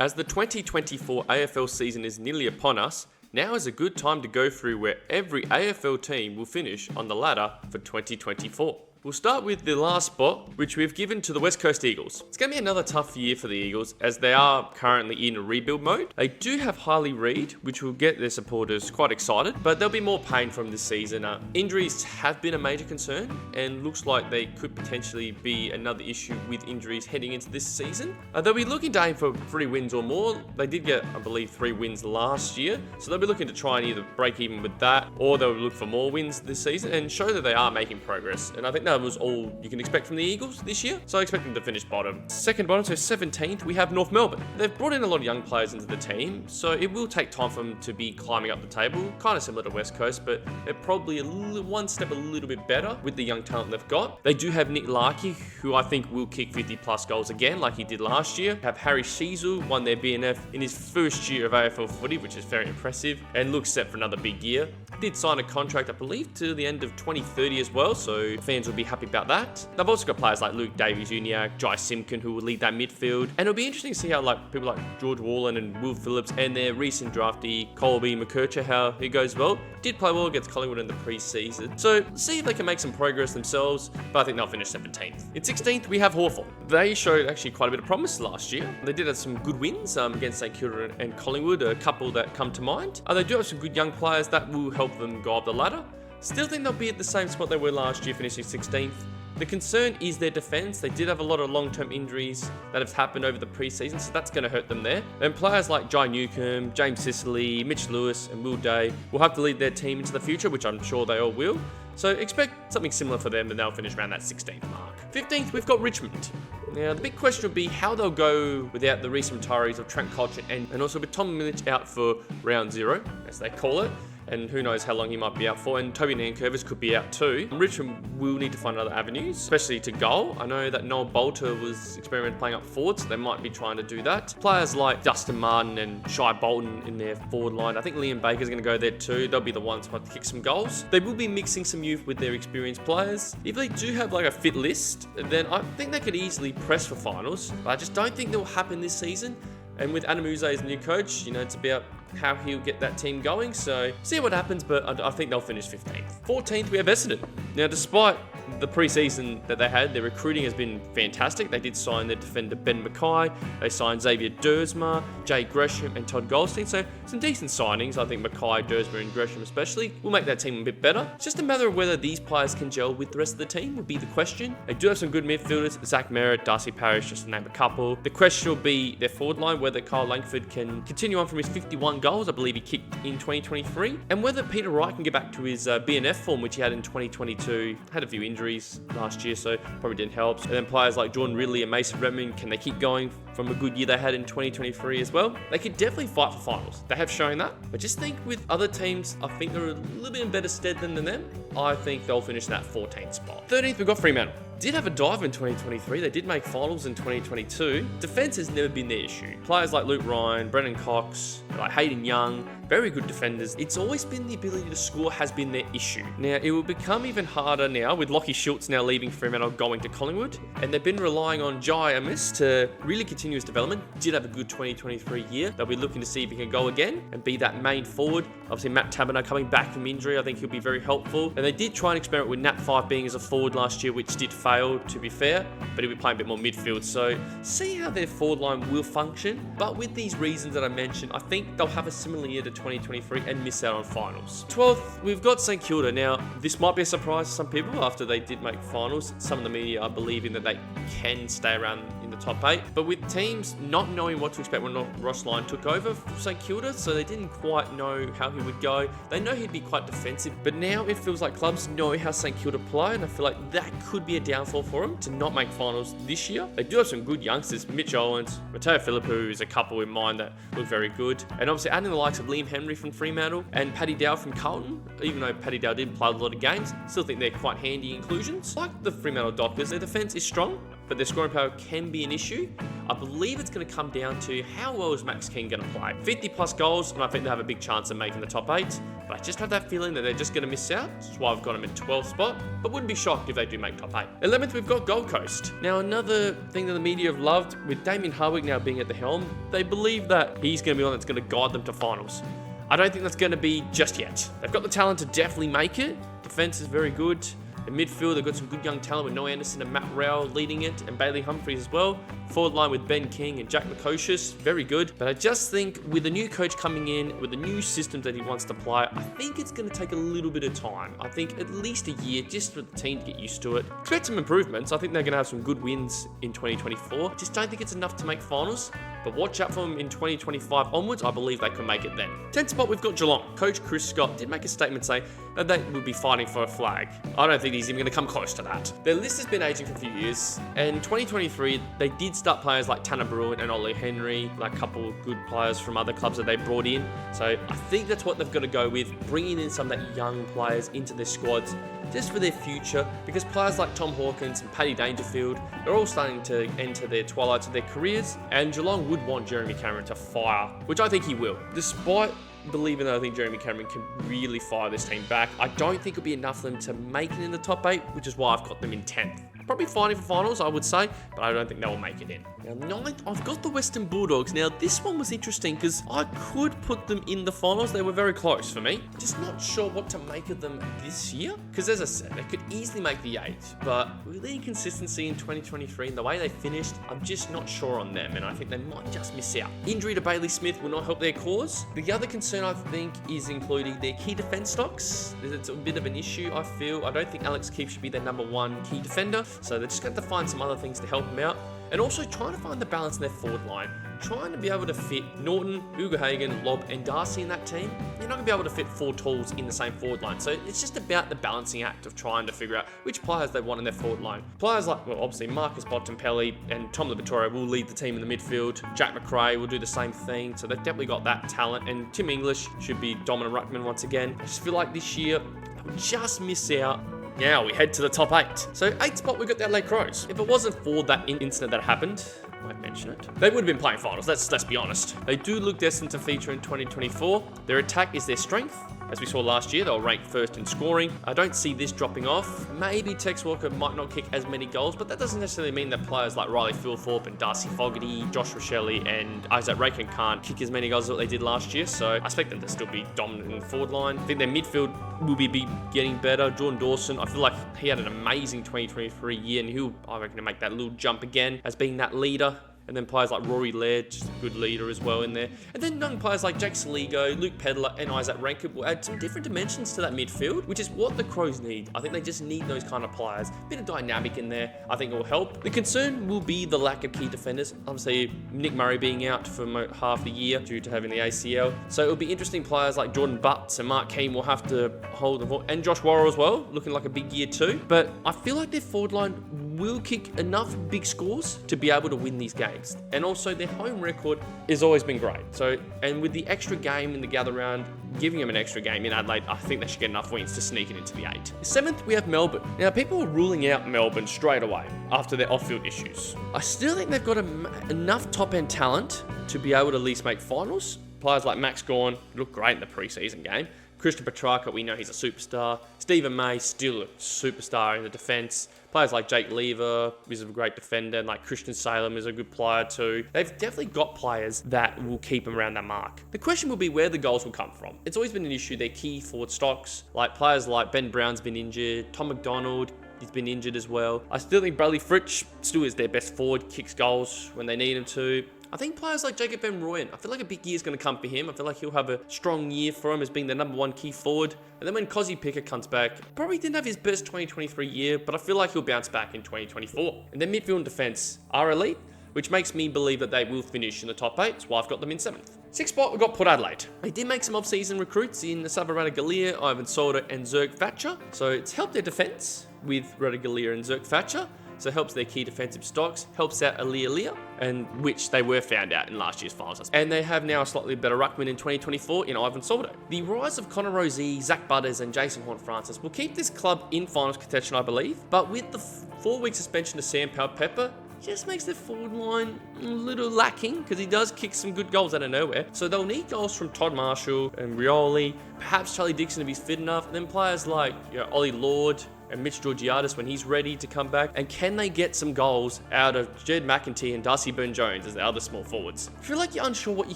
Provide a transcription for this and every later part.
As the 2024 AFL season is nearly upon us, now is a good time to go through where every AFL team will finish on the ladder for 2024. We'll start with the last spot, which we've given to the West Coast Eagles. It's going to be another tough year for the Eagles, as they are currently in a rebuild mode. They do have Harley Reid, which will get their supporters quite excited, but there'll be more pain from this season. Injuries have been a major concern, and looks like they could potentially be another issue with injuries heading into this season. They'll be looking to aim for 3 wins or more. They did get, I believe, 3 wins last year, so they'll be looking to try and either break even with that, or they'll look for more wins this season and show that they are making progress. And I think that was all you can expect from the Eagles this year, so I expect them to finish bottom. Second bottom, so 17th, we have North Melbourne. They've brought in a lot of young players into the team, so it will take time for them to be climbing up the table, kind of similar to West Coast, but they're probably one step a little bit better with the young talent they've got. They do have Nick Larkey, who I think will kick 50 plus goals again like he did last year. Have Harry Sheezel, won their BNF in his first year of AFL footy, which is very impressive, and looks set for another big year. Did sign a contract, I believe, to the end of 2030 as well, so fans will be happy about that. They've also got players like Luke Davies-Uniacke, Jai Simpkin, who will lead that midfield, and it'll be interesting to see how people like George Wallen and Will Phillips and their recent draftee Colby McKercher, how he goes well. Did play well against Collingwood in the pre-season, so see if they can make some progress themselves, but I think they'll finish 17th. In 16th, we have Hawthorn. They showed actually quite a bit of promise last year. They did have some good wins against St Kilda and Collingwood, a couple that come to mind. They do have some good young players that will help them go up the ladder. Still think they'll be at the same spot they were last year, finishing 16th. The concern is their defence. They did have a lot of long-term injuries that have happened over the pre-season, so that's going to hurt them there. And players like Jai Newcomb, James Sicily, Mitch Lewis and Will Day will have to lead their team into the future, which I'm sure they all will. So expect something similar for them, and they'll finish around that 16th mark. 15th, we've got Richmond. Now, the big question will be how they'll go without the recent retirees of Trent Cotchin and also with Tom Milic out for round 0, as they call it. And who knows how long he might be out for, and Toby Nankervis could be out too. Richmond will need to find other avenues, especially to goal. I know that Noel Bolter was experimenting playing up forward, so they might be trying to do that. Players like Dustin Martin and Shai Bolton in their forward line. I think Liam Baker's going to go there too. They'll be the ones who have to kick some goals. They will be mixing some youth with their experienced players. If they do have like a fit list, then I think they could easily press for finals. But I just don't think that will happen this season. And with Adam Uze as new coach, it's about how he'll get that team going. So see what happens, but I think they'll finish 15th. 14th, we have Essendon. Now, despite the pre-season that they had, their recruiting has been fantastic. They did sign their defender Ben Mackay. They signed Xavier Dersma, Jay Gresham and Todd Goldstein. So some decent signings. I think Mackay, Dersma and Gresham especially will make that team a bit better. It's just a matter of whether these players can gel with the rest of the team would be the question. They do have some good midfielders. Zach Merritt, Darcy Parish, just to name a couple. The question will be their forward line, whether Kyle Langford can continue on from his 51 goals, I believe he kicked in 2023, and whether Peter Wright can get back to his BNF form, which he had in 2022. Had a few injuries last year, so probably didn't help. And then players like Jordan Ridley and Mason Redmond, can they keep going from a good year they had in 2023 as well? They could definitely fight for finals. They have shown that. But just think with other teams, I think they're a little bit in better stead than them. I think they'll finish in that 14th spot. 13th, we've got Fremantle. Did have a dive in 2023. They did make finals in 2022. Defense has never been their issue. Players like Luke Ryan, Brennan Cox, like Hayden Young, very good defenders. It's always been the ability to score has been their issue. Now, it will become even harder now with Lachie Schultz now leaving Fremantle, going to Collingwood. And they've been relying on Jai Amiss to really continue his development. Did have a good 2023 year. They'll be looking to see if he can go again and be that main forward. Obviously, Matt Taberner coming back from injury, I think he'll be very helpful. And they did try and experiment with Nat 5 being as a forward last year, which did fail, to be fair, but he'll be playing a bit more midfield. So see how their forward line will function. But with these reasons that I mentioned, I think they'll have a similar year to 2023 and miss out on finals. 12th, we've got St Kilda. Now, this might be a surprise to some people after they did make finals. Some of the media are believing that they can stay around in the top 8. But with teams not knowing what to expect when Ross Lyon took over for St Kilda, so they didn't quite know how he would go. They know he'd be quite defensive, but now it feels like clubs know how St Kilda play, and I feel like that could be a downfall for them to not make finals this year. They do have some good youngsters. Mitch Owens, Matteo Philippou is a couple in mind that look very good. And obviously adding the likes of Liam Henry from Fremantle and Paddy Dow from Carlton, even though Paddy Dow did play a lot of games, still think they're quite handy inclusions. Like the Fremantle Dockers, their defence is strong. but their scoring power can be an issue. I believe it's going to come down to how well is Max King going to play. 50 plus goals, and I think they have a big chance of making the top 8. But I just have that feeling that they're just going to miss out. That's why I've got them in 12th spot, but wouldn't be shocked if they do make top 8. 11th, we've got Gold Coast. Now, another thing that the media have loved, with Damien Hardwick now being at the helm, they believe that he's going to be one that's going to guide them to finals. I don't think that's going to be just yet. They've got the talent to definitely make it. Defense is very good. In midfield, they've got some good young talent with Noah Anderson and Matt Rowell leading it, and Bailey Humphries as well. Forward line with Ben King and Jack McCocious, very good. But I just think with a new coach coming in, with the new systems that he wants to play, I think it's going to take a little bit of time. I think at least a year just for the team to get used to it. Expect some improvements. I think they're going to have some good wins in 2024. Just don't think it's enough to make finals. But watch out for them in 2025 onwards. I believe they can make it then. 10th spot, we've got Geelong. Coach Chris Scott did make a statement saying that they would be fighting for a flag. I don't think he's even going to come close to that. Their list has been aging for a few years. And 2023, they did start players like Tanner Bruin and Ollie Henry, like a couple of good players from other clubs that they brought in. So I think that's what they've got to go with, bringing in some of that young players into their squads just for their future, because players like Tom Hawkins and Paddy Dangerfield, they're all starting to enter their twilights of their careers, and Geelong would want Jeremy Cameron to fire, which I think he will. Despite believing that I think Jeremy Cameron can really fire this team back, I don't think it'll be enough for them to make it in the top 8, which is why I've got them in 10th. Probably fighting for finals, I would say, but I don't think they will make it in. Now, 9th, I've got the Western Bulldogs. Now, this one was interesting because I could put them in the finals. They were very close for me. Just not sure what to make of them this year. Because as I said, they could easily make the 8. But with the inconsistency in 2023 and the way they finished, I'm just not sure on them. And I think they might just miss out. Injury to Bailey Smith will not help their cause. The other concern, I think, is including their key defence stocks. It's a bit of an issue, I feel. I don't think Alex Keefe should be their number 1 key defender. So they're just going to have to find some other things to help them out. And also trying to find the balance in their forward line. Trying to be able to fit Norton, Ugerhagen, Lobb and Darcy in that team. You're not going to be able to fit 4 tools in the same forward line. So it's just about the balancing act of trying to figure out which players they want in their forward line. Players like, well, obviously Marcus Bontempelli and Tom Liberatore will lead the team in the midfield. Jack McRae will do the same thing. So they've definitely got that talent. And Tim English should be dominant ruckman once again. I just feel like this year, they would just miss out. Now we head to the top 8. So 8th spot, we got the Adelaide Crows. If it wasn't for that incident that happened, I might mention it, they would have been playing finals. Let's be honest. They do look destined to feature in 2024. Their attack is their strength. As we saw last year, they were ranked 1st in scoring. I don't see this dropping off. Maybe Tex Walker might not kick as many goals, but that doesn't necessarily mean that players like Riley Philthorpe and Darcy Fogarty, Josh Rochelle and Isaac Rakin can't kick as many goals as what they did last year. So I expect them to still be dominant in the forward line. I think their midfield will be getting better. Jordan Dawson, I feel like he had an amazing 2023 year, and he'll, I reckon, to make that little jump again as being that leader. And then players like Rory Laird, just a good leader as well in there. And then young players like Jake Saligo, Luke Pedler, and Isaac Rankine will add some different dimensions to that midfield, which is what the Crows need. I think they just need those kind of players. A bit of dynamic in there, I think it will help. The concern will be the lack of key defenders. Obviously, Nick Murray being out for half the year due to having the ACL. So it'll be interesting players like Jordan Butts and Mark Keane will have to hold the ball. And Josh Worrell as well, looking like a big year too. But I feel like their forward line will kick enough big scores to be able to win these games. And also their home record has always been great. So, and with the extra game in the gather round, giving them an extra game in Adelaide, I think they should get enough wins to sneak it into the 8. 7th, we have Melbourne. Now, people are ruling out Melbourne straight away after their off-field issues. I still think they've got enough top-end talent to be able to at least make finals. Players like Max Gawn look great in the preseason game. Christian Petrarca, we know he's a superstar. Stephen May, still a superstar in the defence. Players like Jake Lever is a great defender, and like Christian Salem is a good player too. They've definitely got players that will keep them around that mark. The question will be where the goals will come from. It's always been an issue, their key forward stocks, like players like Ben Brown's been injured, Tom McDonald, he's been injured as well. I still think Bradley Fritsch still is their best forward, kicks goals when they need him to. I think players like Jacob Ben Royan, I feel like a big year is going to come for him. I feel like he'll have a strong year for him as being the number 1 key forward. And then when Cozzy Pickett comes back, probably didn't have his best 2023 year, but I feel like he'll bounce back in 2024. And then midfield and defence are elite, which makes me believe that they will finish in the top 8. That's why I've got them in 7th. 6th spot, we've got Port Adelaide. They did make some off-season recruits in Sava Ratugolea, Ivan Solder and Zerg Thatcher. So it's helped their defence with Ratugolea and Zerg Thatcher. so it helps their key defensive stocks, helps out Aaliyah, and which they were found out in last year's finals. And they have now a slightly better ruckman in 2024 in Ivan Soldo. The rise of Connor Rozee, Zach Butters, and Jason Horn-Francis will keep this club in finals contention, I believe, but with the 4-week suspension to Sam Powell-Pepper, just makes their forward line a little lacking because he does kick some good goals out of nowhere. So they'll need goals from Todd Marshall and Rioli, perhaps Charlie Dixon if he's fit enough, and then players like Ollie Lord and Mitch Georgiadis when he's ready to come back. And can they get some goals out of Jed McEntee and Darcy Burn-Jones as the other small forwards? I feel like you're unsure what you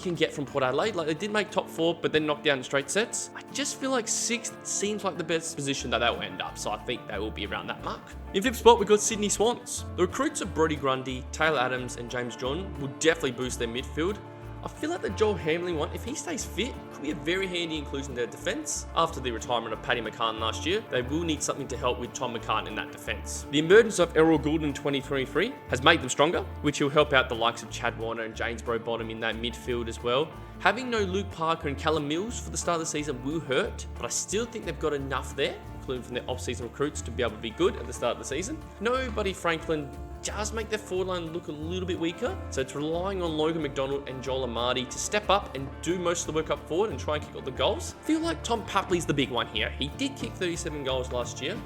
can get from Port Adelaide. Like, they did make top 4, but then knocked down in straight sets. I just feel like 6th seems like the best position that they'll end up, so I think they will be around that mark. In 5th spot, we've got Sydney Swans. The recruits of Brodie Grundy, Taylor Adams, and James John will definitely boost their midfield. I feel like the Joel Hamling one, if he stays fit, could be a very handy inclusion in their defence. After the retirement of Paddy McCann last year, they will need something to help with Tom McCann in that defence. The emergence of Errol Gould in 2023 has made them stronger, which will help out the likes of Chad Warner and James Brodbottom in that midfield as well. Having no Luke Parker and Callum Mills for the start of the season will hurt, but I still think they've got enough there, including from their off-season recruits, to be able to be good at the start of the season. No Buddy Franklin does make their forward line look a little bit weaker, so it's relying on Logan McDonald and Joel Amadi to step up and do most of the work up forward and try and kick all the goals. I feel like Tom Papley's the big one here. He did kick 37 goals last year.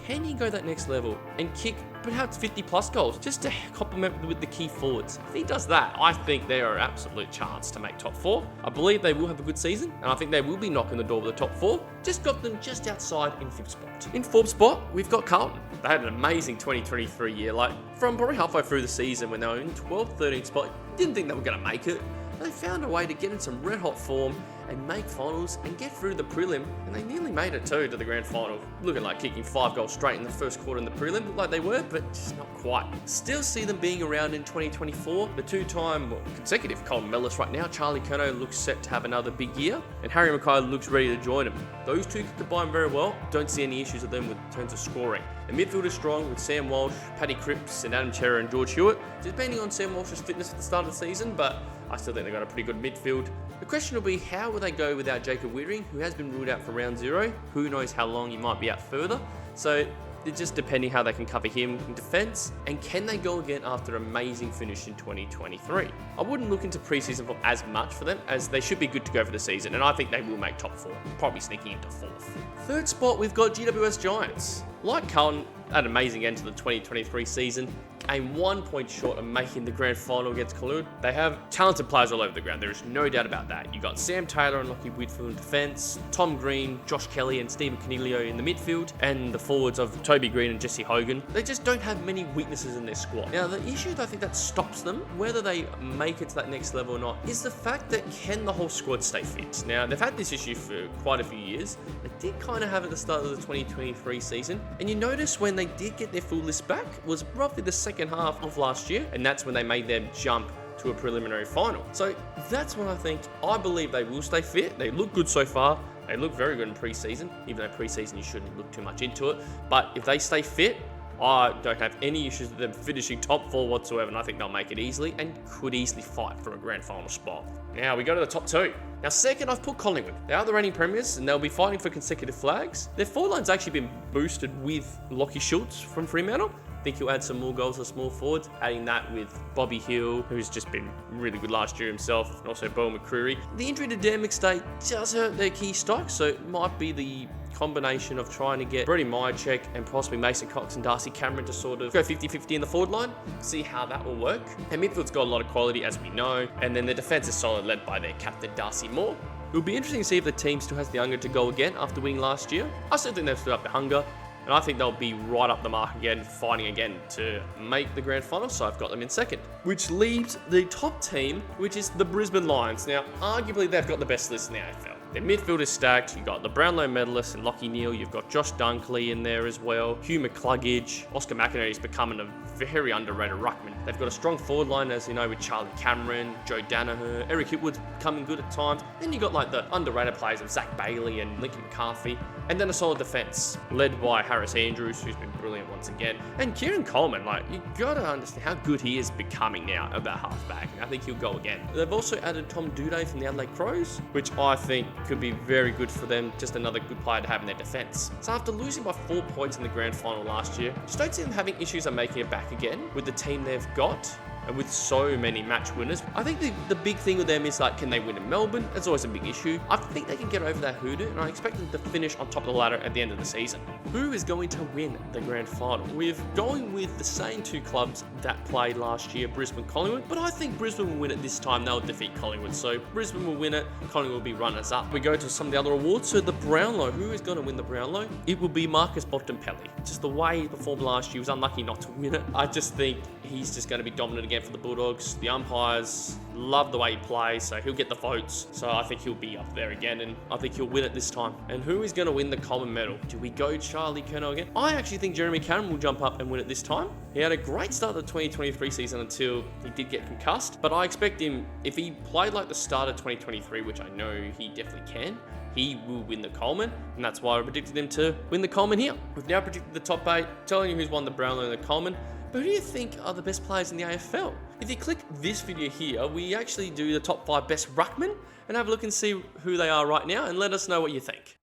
Can he go that next level and kick perhaps 50 plus goals just to complement with the key forwards? If he does that, I think they are an absolute chance to make top 4. I believe they will have a good season, and I think they will be knocking the door of the top 4. Just got them just outside in 5th spot. In 4th spot, we've got Carlton. They had an amazing 2023 year. Like, from probably halfway through the season when they were in 12th, 13th spot, didn't think they were going to make it. They found a way to get in some red hot form and make finals and get through the prelim, and they nearly made it too to the grand final. Looking like kicking 5 goals straight in the first quarter in the prelim, looked like they were, but just not quite. Still see them being around in 2024. The 2-time consecutive Colin Mellis right now, Charlie Curnow looks set to have another big year, and Harry Mackay looks ready to join him. Those two can combine very well. Don't see any issues with them in terms of scoring. The midfield is strong with Sam Walsh, Paddy Cripps, and Adam Cherra and George Hewitt, depending on Sam Walsh's fitness at the start of the season, but I still think they've got a pretty good midfield. The question will be, how will they go without Jacob Wittering, who has been ruled out for round 0? Who knows how long he might be out further? So it's just depending how they can cover him in defence, and can they go again after an amazing finish in 2023? I wouldn't look into preseason for as much for them, as they should be good to go for the season, and I think they will make top 4, probably sneaking into 4th. 3rd spot, we've got GWS Giants. Like Carlton, had an amazing end to the 2023 season, came 1 point short of making the grand final against Collingwood. They have talented players all over the ground, there is no doubt about that. You got Sam Taylor and Lockie Whitfield in defence, Tom Green, Josh Kelly and Stephen Coniglio in the midfield, and the forwards of Toby Green and Jesse Hogan. They just don't have many weaknesses in their squad. Now, the issue that I think that stops them, whether they make it to that next level or not, is the fact that can the whole squad stay fit? Now, they've had this issue for quite a few years. They did kind of have it at the start of the 2023 season, and you notice when they did get their full list back was roughly the second half of last year, and that's when they made their jump to a preliminary final. So that's when I believe they will stay fit. They look good so far. They look very good in pre-season, even though pre-season you shouldn't look too much into it. But if they stay fit, I don't have any issues with them finishing top 4 whatsoever, and I think they'll make it easily and could easily fight for a grand final spot. Now we go to the top 2. Now second, I've put Collingwood. They are the reigning premiers and they'll be fighting for consecutive flags. Their forward line's actually been boosted with Lockie Schultz from Fremantle. I think he'll add some more goals to small forwards, adding that with Bobby Hill, who's just been really good last year himself, and also Beau McCreary. The injury to Dan McStay does hurt their key stocks, so it might be the combination of trying to get Brody Myercheck and possibly Mason Cox and Darcy Cameron to sort of go 50-50 in the forward line, see how that will work. And midfield's got a lot of quality, as we know, and then the defence is solid, led by their captain Darcy Moore. It'll be interesting to see if the team still has the hunger to go again after winning last year. I still think they've stood up the hunger, and I think they'll be right up the mark again, fighting again to make the grand final, so I've got them in second. Which leaves the top team, which is the Brisbane Lions. Now, arguably they've got the best list in the AFL. Their midfield is stacked. You've got the Brownlow medalist and Lachie Neale. You've got Josh Dunkley in there as well. Hugh McCluggage. Oscar McInerney is becoming a very underrated ruckman. They've got a strong forward line, as you know, with Charlie Cameron, Joe Danaher, Eric Hitwood's becoming good at times. Then you've got like the underrated players of Zach Bailey and Lincoln McCarthy. And then a solid defence, led by Harris Andrews, who's been brilliant once again. And Kieran Coleman, like, you gotta understand how good he is becoming now at that halfback. And I think he'll go again. They've also added Tom Duday from the Adelaide Crows, which I think could be very good for them. Just another good player to have in their defence. So after losing by 4 points in the grand final last year, just don't see them having issues on making it back again with the team they've got. And with so many match winners, I think the big thing with them is like, can they win in Melbourne? That's always a big issue. I think they can get over that hoodoo, and I expect them to finish on top of the ladder at the end of the season. Who is going to win the grand final? We're going with the same two clubs that played last year, Brisbane, Collingwood, but I think Brisbane will win it this time. They'll defeat Collingwood, so Brisbane will win it. Collingwood will be runners up. We go to some of the other awards. So the Brownlow, who is going to win the Brownlow? It will be Marcus Bontempelli. Just the way he performed last year, he was unlucky not to win it. I just think he's just going to be dominant again for the Bulldogs. The umpires love the way he plays, so he'll get the votes. So I think he'll be up there again, and I think he'll win it this time. And who is going to win the Coleman medal? Do we go Charlie Curnow again? I actually think Jeremy Cameron will jump up and win it this time. He had a great start of the 2023 season until he did get concussed, but I expect him, if he played like the start of 2023, which I know he definitely can, he will win the Coleman, and that's why I predicted him to win the Coleman here. We've now predicted the top 8, telling you who's won the Brownlow and the Coleman. But who do you think are the best players in the AFL? If you click this video here, we actually do the top 5 best ruckmen and have a look and see who they are right now, and let us know what you think.